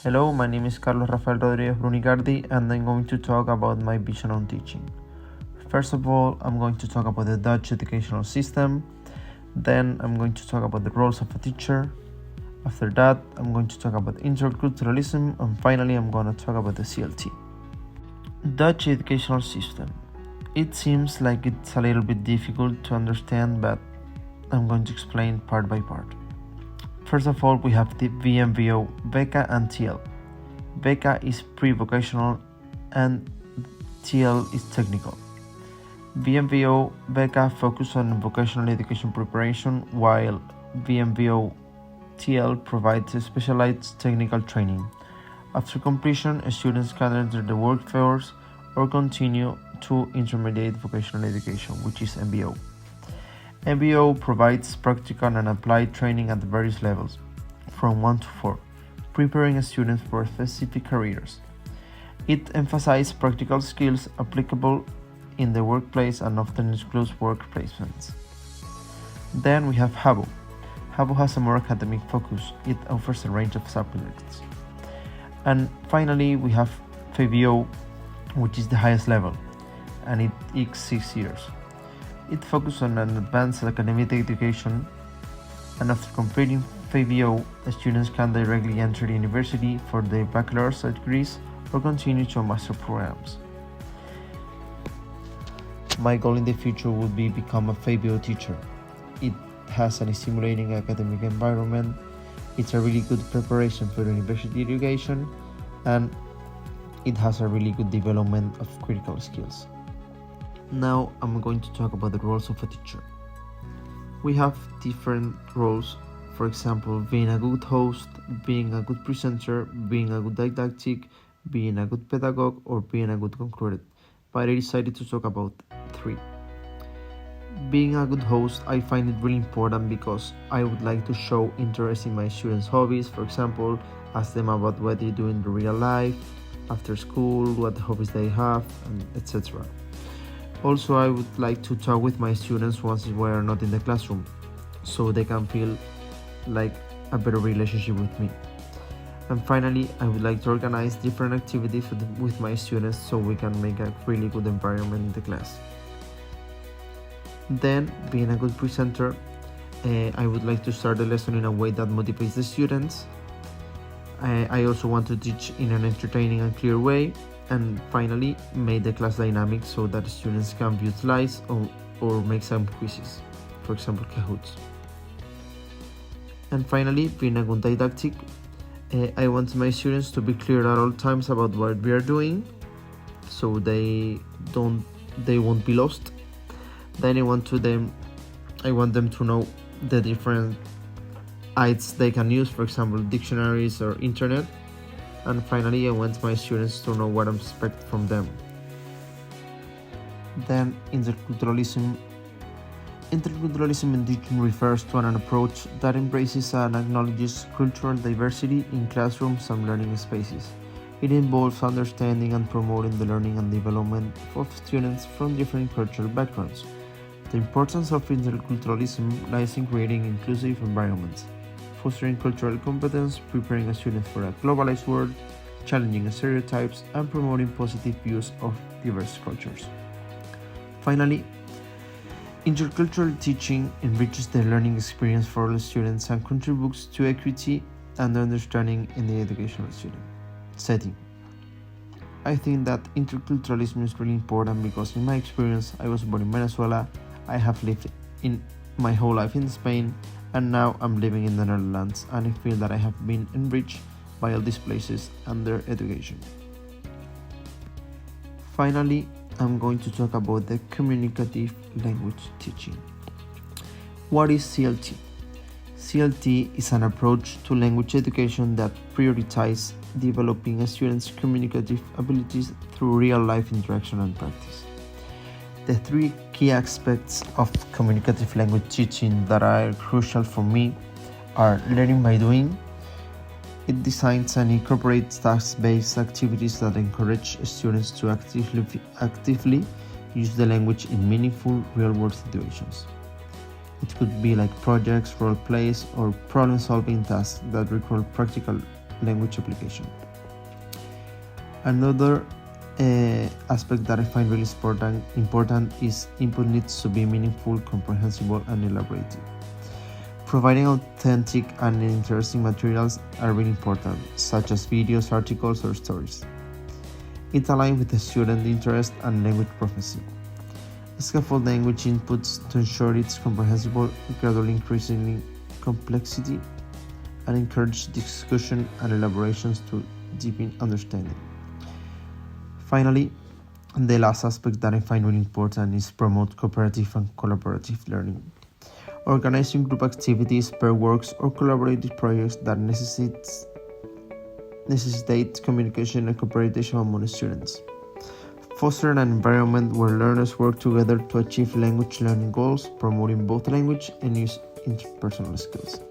Hello, my name is Carlos Rafael Rodriguez Brunigardi, and I'm going to talk about my vision on teaching. First of all, I'm going to talk about the Dutch educational system. Then I'm going to talk about the roles of a teacher. After that, I'm going to talk about interculturalism, and finally, I'm going to talk about the CLT. Dutch educational system. It seems like it's a little bit difficult to understand, but I'm going to explain part by part. First of all, we have the VMVO, VECA and TL. VECA is pre-vocational and TL is technical. VMVO, VECA focus on vocational education preparation, while VMVO TL provides a specialized technical training. After completion, students can enter the workforce or continue to intermediate vocational education, which is MVO. MVO provides practical and applied training at various levels, from 1 to 4, preparing students for specific careers. It emphasizes practical skills applicable in the workplace and often includes work placements. Then we have HAVO. HAVO has a more academic focus. It offers a range of subjects. And finally, we have FAVO, which is the highest level, and it is 6 years. It focuses on an advanced academic education, and after completing FAVO, students can directly enter university for their bachelor's degrees or continue to master programs. My goal in the future would be become a FAVO teacher. It has a stimulating academic environment, it's a really good preparation for university education, and it has a really good development of critical skills. Now I'm going to talk about the roles of a teacher. We have different roles, for example, being a good host, being a good presenter, being a good didactic, being a good pedagogue, or being a good concluded, but I decided to talk about 3. Being a good host, I find it really important because I would like to show interest in my students' hobbies. For example, ask them about what they do in the real life, after school, what hobbies they have, and etc. Also, I would like to talk with my students once we are not in the classroom, so they can feel like a better relationship with me. And finally, I would like to organize different activities with my students so we can make a really good environment in the class. Then, being a good presenter, I would like to start the lesson in a way that motivates the students. I also want to teach in an entertaining and clear way. And finally, make the class dynamic so that students can utilize or make some quizzes, for example, Kahoots. And finally, being a good didactic, I want my students to be clear at all times about what we are doing, so they won't be lost. Then I want them to know the different aids they can use, for example, dictionaries or internet. And finally, I want my students to know what I expect from them. Then, interculturalism. Interculturalism in teaching refers to an approach that embraces and acknowledges cultural diversity in classrooms and learning spaces. It involves understanding and promoting the learning and development of students from different cultural backgrounds. The importance of interculturalism lies in creating inclusive environments, fostering cultural competence, preparing a student for a globalized world, challenging stereotypes, and promoting positive views of diverse cultures. Finally, intercultural teaching enriches the learning experience for all students and contributes to equity and understanding in the educational setting. I think that interculturalism is really important because in my experience, I was born in Venezuela, I have lived in my whole life in Spain, and now I'm living in the Netherlands, and I feel that I have been enriched by all these places and their education. Finally, I'm going to talk about the communicative language teaching. What is CLT? CLT is an approach to language education that prioritizes developing a student's communicative abilities through real-life interaction and practice. The 3 key aspects of communicative language teaching that are crucial for me are learning by doing. It designs and incorporates task-based activities that encourage students to actively use the language in meaningful real-world situations. It could be like projects, role plays, or problem-solving tasks that require practical language application. Another aspect that I find really important is input needs to be meaningful, comprehensible, and elaborative. Providing authentic and interesting materials are really important, such as videos, articles, or stories. It aligns with the student interest and language proficiency. Scaffold language inputs to ensure it's comprehensible, gradually increasing complexity, and encourage discussion and elaborations to deepen understanding. Finally, the last aspect that I find really important is promote cooperative and collaborative learning. Organizing group activities, pair works, or collaborative projects that necessitate communication and cooperation among students. Foster an environment where learners work together to achieve language learning goals, promoting both language and interpersonal skills.